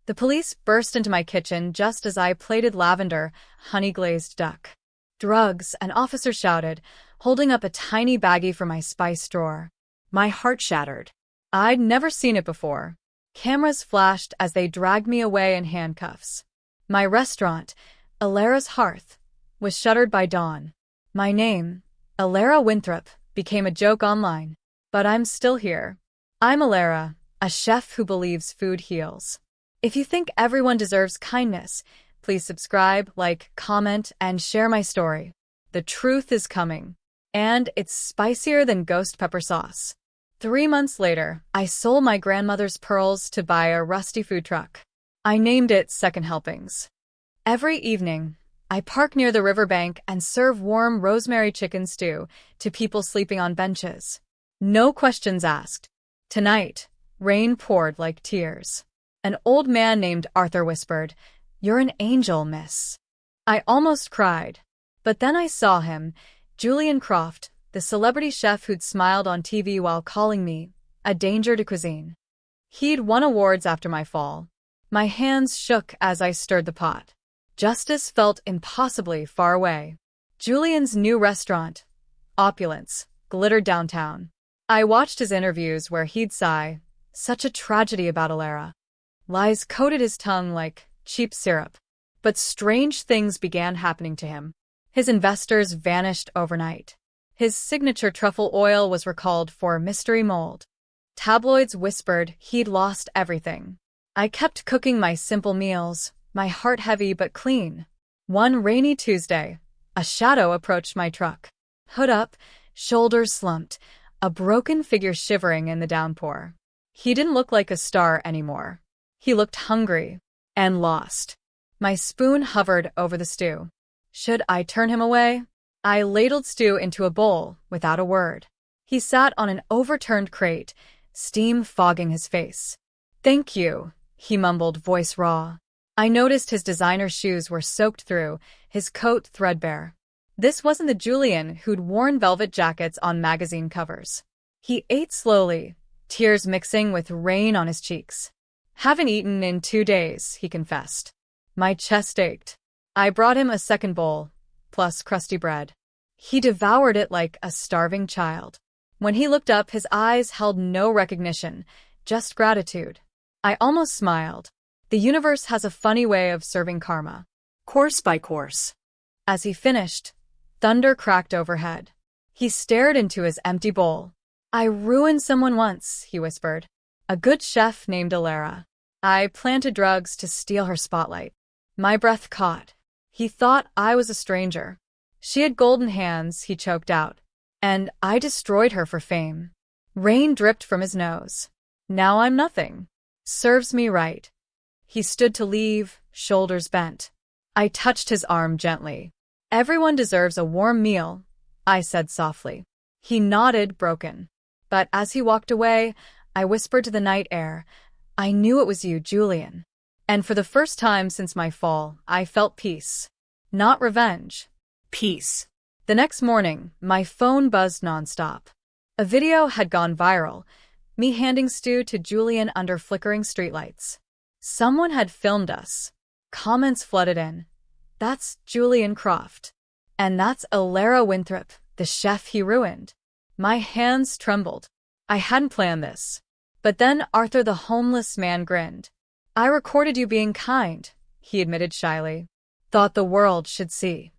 The police burst into my kitchen just as I plated lavender, honey-glazed duck. Drugs, an officer shouted, holding up a tiny baggie from my spice drawer. My heart shattered. I'd never seen it before. Cameras flashed as they dragged me away in handcuffs. My restaurant, Elara's Hearth, was shuttered by dawn. My name, Elara Winthrop, became a joke online. But I'm still here. I'm Elara, a chef who believes food heals. If you think everyone deserves kindness, please subscribe, like, comment, and share my story. The truth is coming. And it's spicier than ghost pepper sauce. 3 months later, I sold my grandmother's pearls to buy a rusty food truck. I named it Second Helpings. Every evening, I park near the riverbank and serve warm rosemary chicken stew to people sleeping on benches. No questions asked. Tonight, rain poured like tears. An old man named Arthur whispered, "You're an angel, miss." I almost cried. But then I saw him, Julian Croft, the celebrity chef who'd smiled on TV while calling me a danger to cuisine. He'd won awards after my fall. My hands shook as I stirred the pot. Justice felt impossibly far away. Julian's new restaurant, Opulence, glittered downtown. I watched his interviews where he'd sigh, "Such a tragedy about Elara." Lies coated his tongue like cheap syrup. But strange things began happening to him. His investors vanished overnight. His signature truffle oil was recalled for mystery mold. Tabloids whispered he'd lost everything. I kept cooking my simple meals, my heart heavy but clean. One rainy Tuesday, a shadow approached my truck. Hood up, shoulders slumped, a broken figure shivering in the downpour. He didn't look like a star anymore. He looked hungry and lost. My spoon hovered over the stew. Should I turn him away? I ladled stew into a bowl without a word. He sat on an overturned crate, steam fogging his face. "Thank you," he mumbled, voice raw. I noticed his designer shoes were soaked through, his coat threadbare. This wasn't the Julian who'd worn velvet jackets on magazine covers. He ate slowly, tears mixing with rain on his cheeks. "Haven't eaten in 2 days," he confessed. My chest ached. I brought him a second bowl, plus crusty bread. He devoured it like a starving child. When he looked up, his eyes held no recognition, just gratitude. I almost smiled. The universe has a funny way of serving karma, course by course. As he finished, thunder cracked overhead. He stared into his empty bowl. "I ruined someone once," he whispered. "A good chef named Elara. I planted drugs to steal her spotlight." My breath caught. He thought I was a stranger. "She had golden hands," he choked out. "And I destroyed her for fame." Rain dripped from his nose. "Now I'm nothing. Serves me right." He stood to leave, shoulders bent. I touched his arm gently. "Everyone deserves a warm meal," I said softly. He nodded, broken. But as he walked away, I whispered to the night air, "I knew it was you, Julian." And for the first time since my fall, I felt peace. Not revenge. Peace. The next morning, my phone buzzed nonstop. A video had gone viral, me handing stew to Julian under flickering streetlights. Someone had filmed us. Comments flooded in. "That's Julian Croft. And that's Elara Winthrop, the chef he ruined." My hands trembled. I hadn't planned this. But then Arthur the homeless man grinned. "I recorded you being kind," he admitted shyly. "Thought the world should see."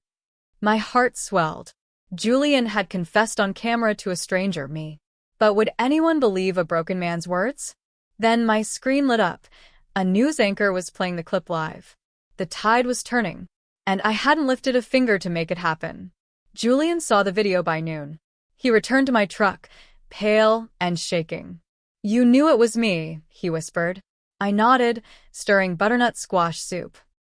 My heart swelled. Julian had confessed on camera to a stranger, me. But would anyone believe a broken man's words? Then my screen lit up. A news anchor was playing the clip live. The tide was turning, and I hadn't lifted a finger to make it happen. Julian saw the video by noon. He returned to my truck, pale and shaking. "You knew it was me," he whispered. I nodded, stirring butternut squash soup.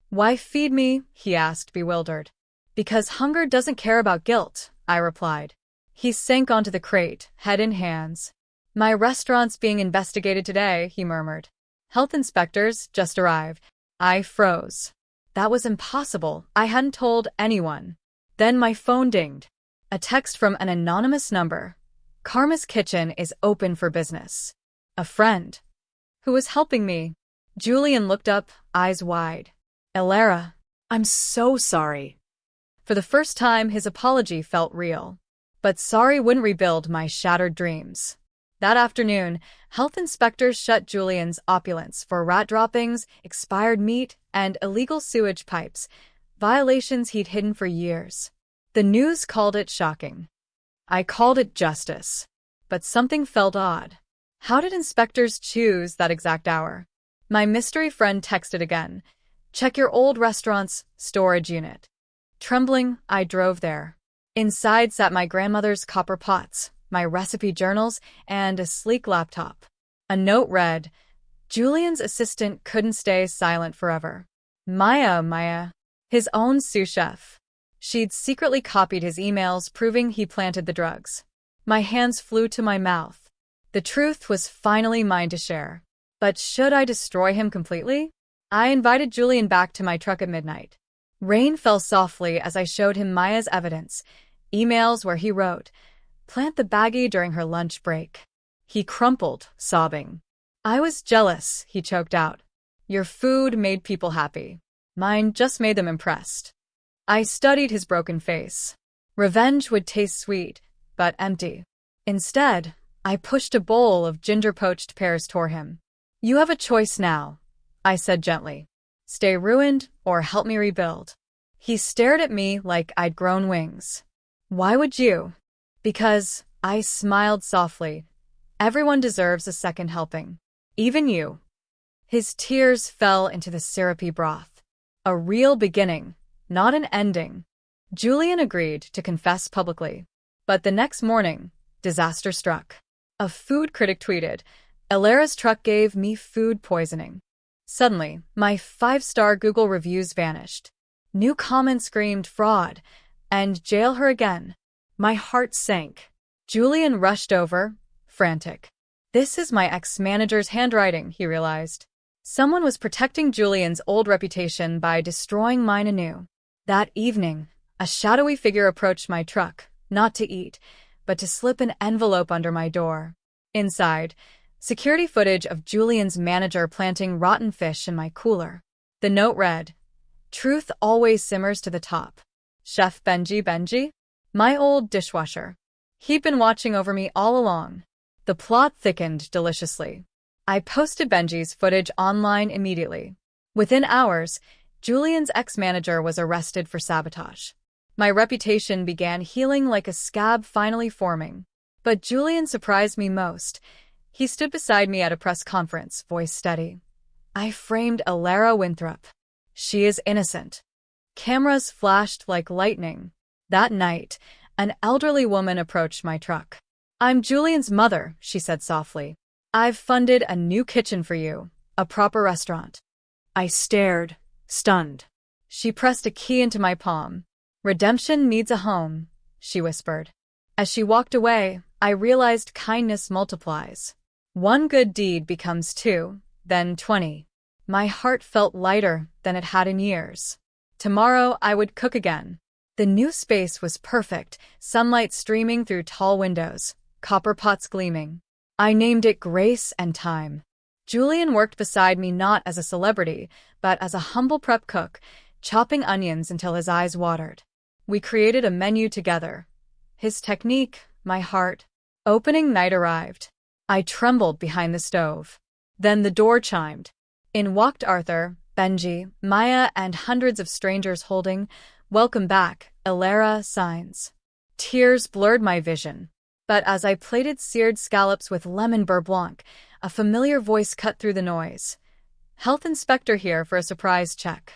"Why feed me?" he asked, bewildered. "Because hunger doesn't care about guilt," I replied. He sank onto the crate, head in hands. "My restaurant's being investigated today," he murmured. "Health inspectors just arrived." I froze. That was impossible. I hadn't told anyone. Then my phone dinged. A text from an anonymous number. "Karma's Kitchen is open for business." A friend who was helping me. Julian looked up, eyes wide. Elara, I'm so sorry. For the first time, his apology felt real. But sorry wouldn't rebuild my shattered dreams. That afternoon, health inspectors shut Julian's opulence for rat droppings, expired meat, and illegal sewage pipes, violations he'd hidden for years. The news called it shocking. I called it justice. But something felt odd. How did inspectors choose that exact hour? My mystery friend texted again. Check your old restaurant's storage unit. Trembling, I drove there. Inside sat my grandmother's copper pots, my recipe journals, and a sleek laptop. A note read, Julian's assistant couldn't stay silent forever. Maya, his own sous chef. She'd secretly copied his emails proving he planted the drugs. My hands flew to my mouth. The truth was finally mine to share. But should I destroy him completely? I invited Julian back to my truck at midnight. Rain fell softly as I showed him Maya's evidence, emails where he wrote, plant the baggie during her lunch break. He crumpled, sobbing. I was jealous, he choked out. Your food made people happy. Mine just made them impressed. I studied his broken face. Revenge would taste sweet, but empty. Instead, I pushed a bowl of ginger-poached pears toward him. You have a choice now, I said gently. Stay ruined or help me rebuild. He stared at me like I'd grown wings. Why would you? Because, I smiled softly. Everyone deserves a second helping. Even you. His tears fell into the syrupy broth. A real beginning, not an ending. Julian agreed to confess publicly. But the next morning, disaster struck. A food critic tweeted, Elara's truck gave me food poisoning. Suddenly, my 5-star Google reviews vanished. New comments screamed fraud, and jail her again. My heart sank. Julian rushed over, frantic. This is my ex-manager's handwriting, he realized. Someone was protecting Julian's old reputation by destroying mine anew. That evening, a shadowy figure approached my truck, not to eat, but to slip an envelope under my door. Inside, security footage of Julian's manager planting rotten fish in my cooler. The note read, Truth always simmers to the top. Chef Benji? My old dishwasher. He'd been watching over me all along. The plot thickened deliciously. I posted Benji's footage online immediately. Within hours, Julian's ex-manager was arrested for sabotage. My reputation began healing like a scab finally forming. But Julian surprised me most. He stood beside me at a press conference, voice steady. I framed Elara Winthrop. She is innocent. Cameras flashed like lightning. That night, an elderly woman approached my truck. I'm Julian's mother, she said softly. I've funded a new kitchen for you, a proper restaurant. I stared, stunned. She pressed a key into my palm. Redemption needs a home, she whispered. As she walked away, I realized kindness multiplies. One good deed becomes 2, then 20. My heart felt lighter than it had in years. Tomorrow I would cook again. The new space was perfect, sunlight streaming through tall windows, copper pots gleaming. I named it Grace and Time. Julian worked beside me not as a celebrity, but as a humble prep cook, chopping onions until his eyes watered. We created a menu together. His technique, my heart. Opening night arrived. I trembled behind the stove. Then the door chimed. In walked Arthur, Benji, Maya, and hundreds of strangers holding, "Welcome back, Elara" signs. Tears blurred my vision. But as I plated seared scallops with lemon beurre blanc, a familiar voice cut through the noise. Health inspector here for a surprise check.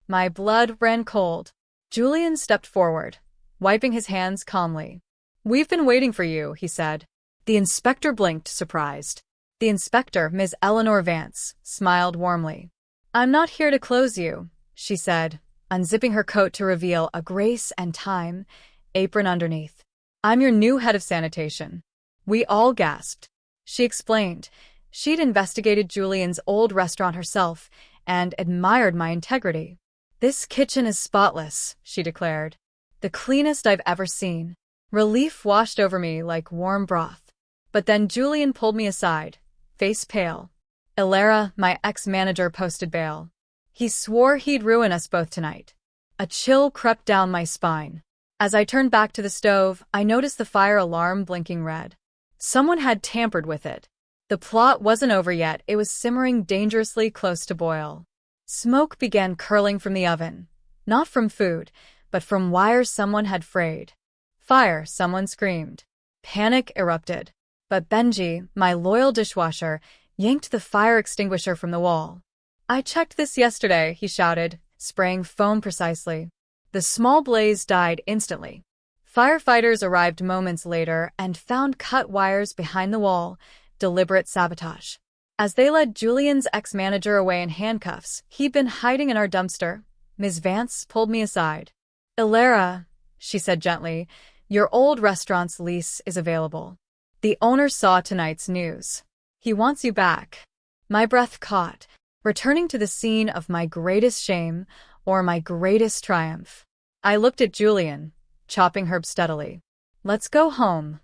My blood ran cold. Julian stepped forward, wiping his hands calmly. We've been waiting for you, he said. The inspector blinked, surprised. The inspector, Ms. Eleanor Vance, smiled warmly. I'm not here to close you, she said, unzipping her coat to reveal a Grace and Time apron underneath. I'm your new head of sanitation. We all gasped. She explained. She'd investigated Julian's old restaurant herself and admired my integrity. This kitchen is spotless, she declared. The cleanest I've ever seen. Relief washed over me like warm broth. But then Julian pulled me aside, face pale. Elara, my ex-manager, posted bail. He swore he'd ruin us both tonight. A chill crept down my spine. As I turned back to the stove, I noticed the fire alarm blinking red. Someone had tampered with it. The plot wasn't over yet, it was simmering dangerously close to boil. Smoke began curling from the oven. Not from food, but from wires someone had frayed. Fire, someone screamed. Panic erupted. But Benji, my loyal dishwasher, yanked the fire extinguisher from the wall. "I checked this yesterday," he shouted, spraying foam precisely. The small blaze died instantly. Firefighters arrived moments later and found cut wires behind the wall, deliberate sabotage. As they led Julian's ex-manager away in handcuffs, he'd been hiding in our dumpster. Ms. Vance pulled me aside. "Elara," she said gently, "your old restaurant's lease is available. The owner saw tonight's news. He wants you back." My breath caught, returning to the scene of my greatest shame or my greatest triumph. I looked at Julian, chopping herbs steadily. "Let's go home,"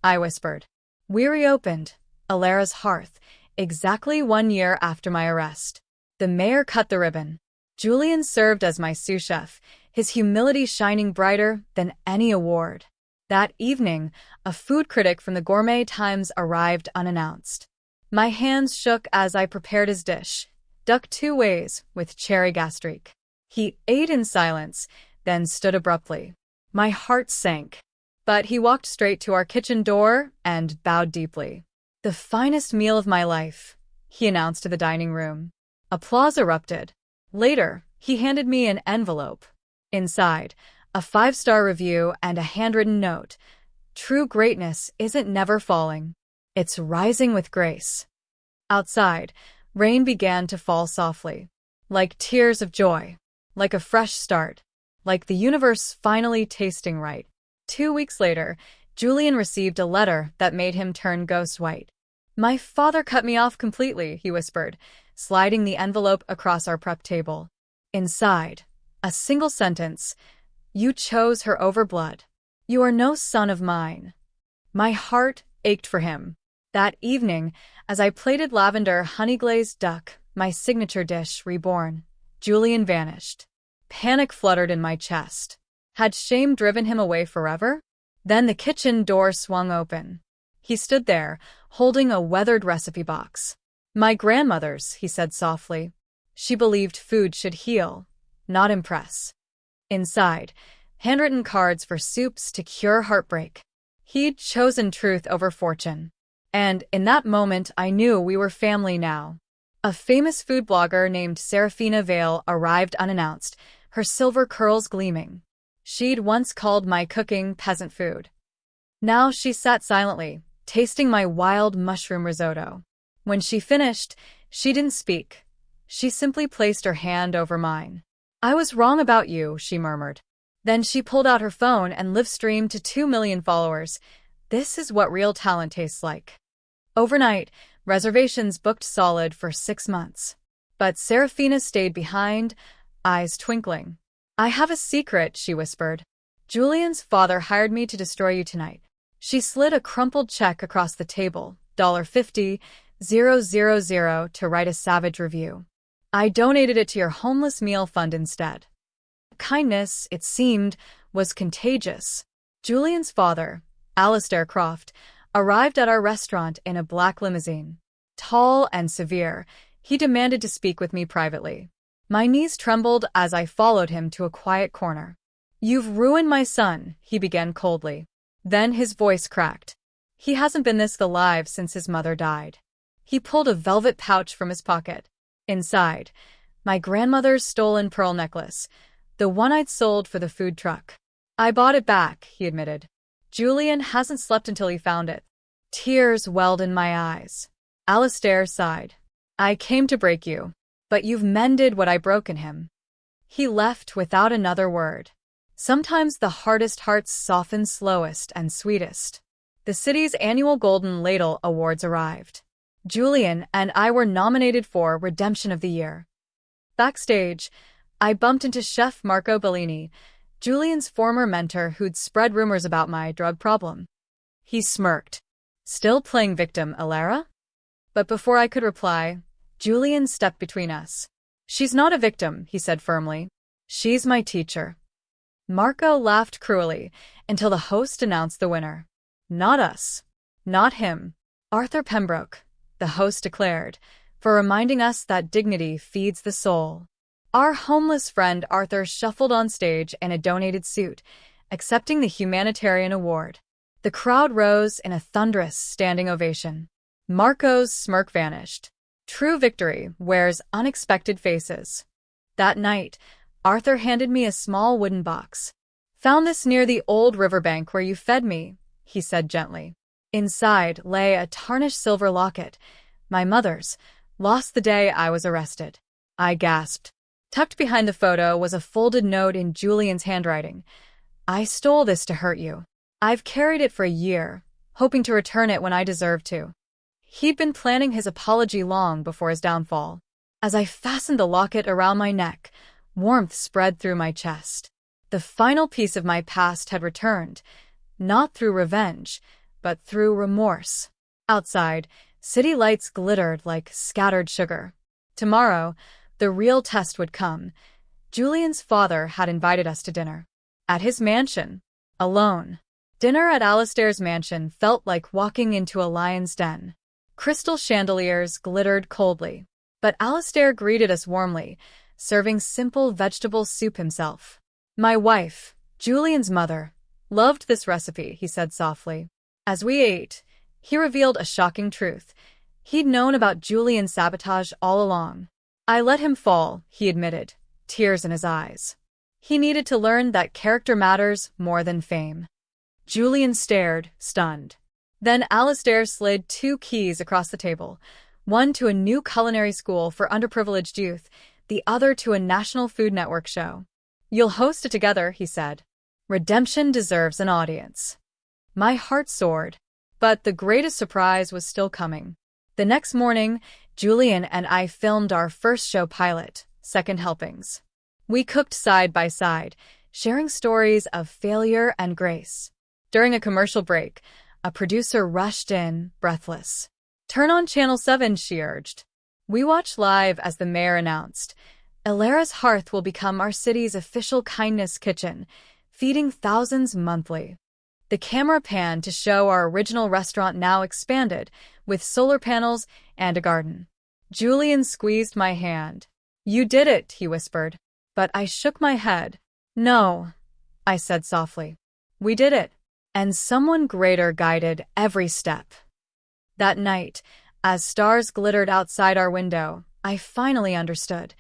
I whispered. We reopened Elara's Hearth exactly 1 year after my arrest. The mayor cut the ribbon. Julian served as my sous chef, his humility shining brighter than any award. That evening, a food critic from the Gourmet Times arrived unannounced. My hands shook as I prepared his dish, duck 2 ways with cherry gastrique. He ate in silence, then stood abruptly. My heart sank. But he walked straight to our kitchen door and bowed deeply. "The finest meal of my life," he announced to the dining room. Applause erupted. Later, he handed me an envelope. Inside, a 5-star review and a handwritten note. "True greatness isn't never falling. It's rising with grace." Outside, rain began to fall softly. Like tears of joy. Like a fresh start. Like the universe finally tasting right. 2 weeks later, Julian received a letter that made him turn ghost white. "My father cut me off completely," he whispered, sliding the envelope across our prep table. Inside, a single sentence: "You chose her over blood. You are no son of mine." My heart ached for him. That evening, as I plated lavender honey-glazed duck, my signature dish reborn, Julian vanished. Panic fluttered in my chest. Had shame driven him away forever? Then the kitchen door swung open. He stood there, holding a weathered recipe box. "My grandmother's," he said softly. "She believed food should heal, not impress." Inside, handwritten cards for soups to cure heartbreak. He'd chosen truth over fortune. And in that moment, I knew we were family now. A famous food blogger named Serafina Vale arrived unannounced, her silver curls gleaming. She'd once called my cooking peasant food. Now she sat silently, tasting my wild mushroom risotto. When she finished, she didn't speak. She simply placed her hand over mine. "I was wrong about you," she murmured. Then she pulled out her phone and live-streamed to 2 million followers. "This is what real talent tastes like." Overnight, reservations booked solid for 6 months. But Serafina stayed behind, eyes twinkling. "I have a secret," she whispered. "Julian's father hired me to destroy you tonight." She slid a crumpled check across the table, $50,000 to write a savage review. I donated it to your homeless meal fund instead. Kindness, it seemed, was contagious. Julian's father, Julian Croft, arrived at our restaurant in a black limousine. Tall and severe, he demanded to speak with me privately. My knees trembled as I followed him to a quiet corner. "You've ruined my son," he began coldly. Then his voice cracked. "He hasn't been this alive since his mother died." He pulled a velvet pouch from his pocket. Inside, my grandmother's stolen pearl necklace, the one I'd sold for the food truck. "I bought it back," he admitted. "Julian hasn't slept until he found it." Tears welled in my eyes. Alistair sighed. "I came to break you, but you've mended what I broke in him." He left without another word. Sometimes the hardest hearts soften slowest and sweetest. The city's annual Golden Ladle Awards arrived. Julian and I were nominated for Redemption of the Year. Backstage, I bumped into Chef Marco Bellini, Julian's former mentor who'd spread rumors about my drug problem. He smirked. "Still playing victim, Elara?" But before I could reply, Julian stepped between us. "She's not a victim," he said firmly. "She's my teacher." Marco laughed cruelly until the host announced the winner. "Not us. Not him. Arthur Pembroke," the host declared, "for reminding us that dignity feeds the soul." Our homeless friend Arthur shuffled on stage in a donated suit, accepting the humanitarian award. The crowd rose in a thunderous standing ovation. Marco's smirk vanished. True victory wears unexpected faces. That night, Arthur handed me a small wooden box. "Found this near the old riverbank where you fed me," he said gently. Inside lay a tarnished silver locket, my mother's, lost the day I was arrested. I gasped. Tucked behind the photo was a folded note in Julian's handwriting. "I stole this to hurt you. I've carried it for a year, hoping to return it when I deserve to." He'd been planning his apology long before his downfall. As I fastened the locket around my neck, warmth spread through my chest. The final piece of my past had returned, not through revenge, but through remorse. Outside, city lights glittered like scattered sugar. Tomorrow, the real test would come. Julian's father had invited us to dinner. At his mansion. Alone. Dinner at Alastair's mansion felt like walking into a lion's den. Crystal chandeliers glittered coldly, but Alastair greeted us warmly, serving simple vegetable soup himself. "My wife, Julian's mother, loved this recipe," he said softly. As we ate, he revealed a shocking truth. He'd known about Julian's sabotage all along. "I let him fall," he admitted, tears in his eyes. "He needed to learn that character matters more than fame." Julian stared, stunned. Then Alastair slid 2 keys across the table, one to a new culinary school for underprivileged youth, the other to a National Food Network show. "You'll host it together," he said. "Redemption deserves an audience." My heart soared, but the greatest surprise was still coming. The next morning, Julian and I filmed our first show pilot, Second Helpings. We cooked side by side, sharing stories of failure and grace. During a commercial break, a producer rushed in, breathless. "Turn on Channel 7, she urged. We watched live as the mayor announced, "Elara's Hearth will become our city's official kindness kitchen, feeding thousands monthly." The camera panned to show our original restaurant now expanded, with solar panels and a garden. Julian squeezed my hand. "You did it," he whispered. But I shook my head. "No," I said softly. "We did it. And someone greater guided every step." That night, as stars glittered outside our window, I finally understood.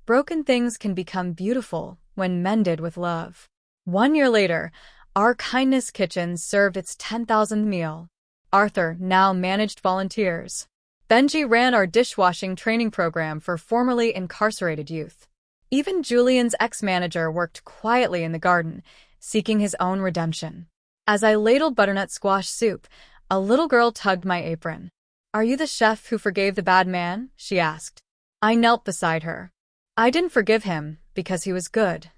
Broken things can become beautiful when mended with love. 1 year later, our kindness kitchen served its 10,000th meal. Arthur now managed volunteers. Benji ran our dishwashing training program for formerly incarcerated youth. Even Julian's ex-manager worked quietly in the garden, seeking his own redemption. As I ladled butternut squash soup, a little girl tugged my apron. "Are you the chef who forgave the bad man?" she asked. I knelt beside her. "I didn't forgive him because he was good,"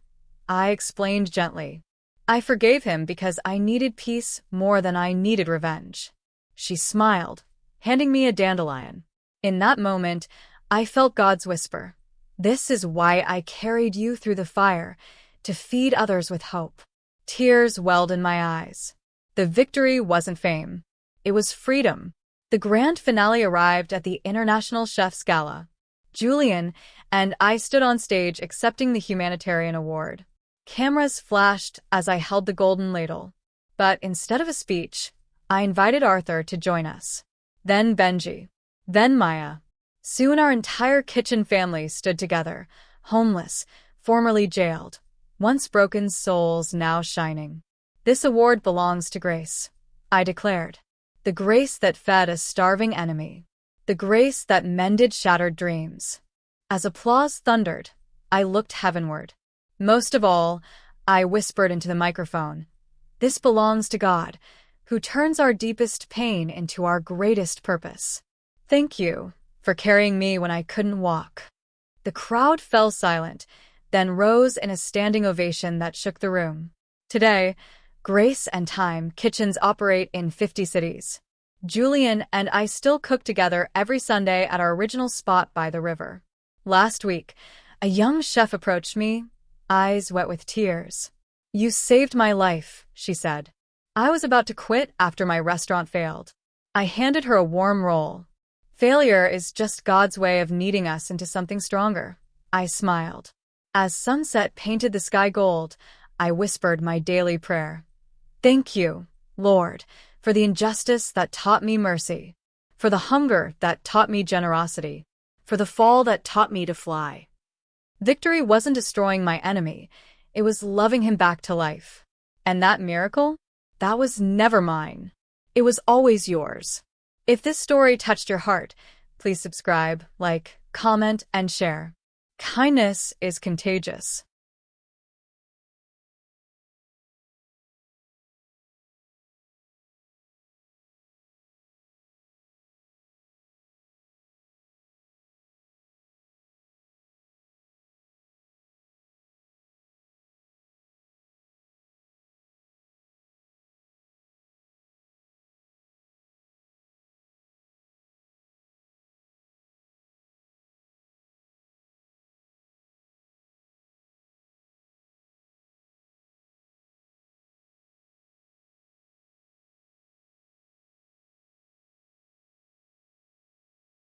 I explained gently. "I forgave him because I needed peace more than I needed revenge." She smiled, handing me a dandelion. In that moment, I felt God's whisper. "This is why I carried you through the fire, to feed others with hope." Tears welled in my eyes. The victory wasn't fame. It was freedom. The grand finale arrived at the International Chef's Gala. Julian and I stood on stage accepting the humanitarian award. Cameras flashed as I held the golden ladle. But instead of a speech, I invited Arthur to join us. Then Benji. Then Maya. Soon our entire kitchen family stood together, homeless, formerly jailed, once broken souls now shining. "This award belongs to grace," I declared. "The grace that fed a starving enemy. The grace that mended shattered dreams." As applause thundered, I looked heavenward. Most of all, I whispered into the microphone, "This belongs to God, who turns our deepest pain into our greatest purpose. Thank you for carrying me when I couldn't walk." The crowd fell silent, then rose in a standing ovation that shook the room. Today, Grace and Time kitchens operate in 50 cities. Julian and I still cook together every Sunday at our original spot by the river. Last week, a young chef approached me, eyes wet with tears. "You saved my life," she said. I was about to quit after my restaurant failed. I handed her a warm roll. "Failure is just God's way of kneading us into something stronger," I smiled. As sunset painted the sky gold, I whispered my daily prayer. "Thank you, Lord, for the injustice that taught me mercy, for the hunger that taught me generosity, for the fall that taught me to fly." Victory wasn't destroying my enemy, it was loving him back to life. And that miracle? That was never mine. It was always yours. If this story touched your heart, please subscribe, like, comment, and share. Kindness is contagious.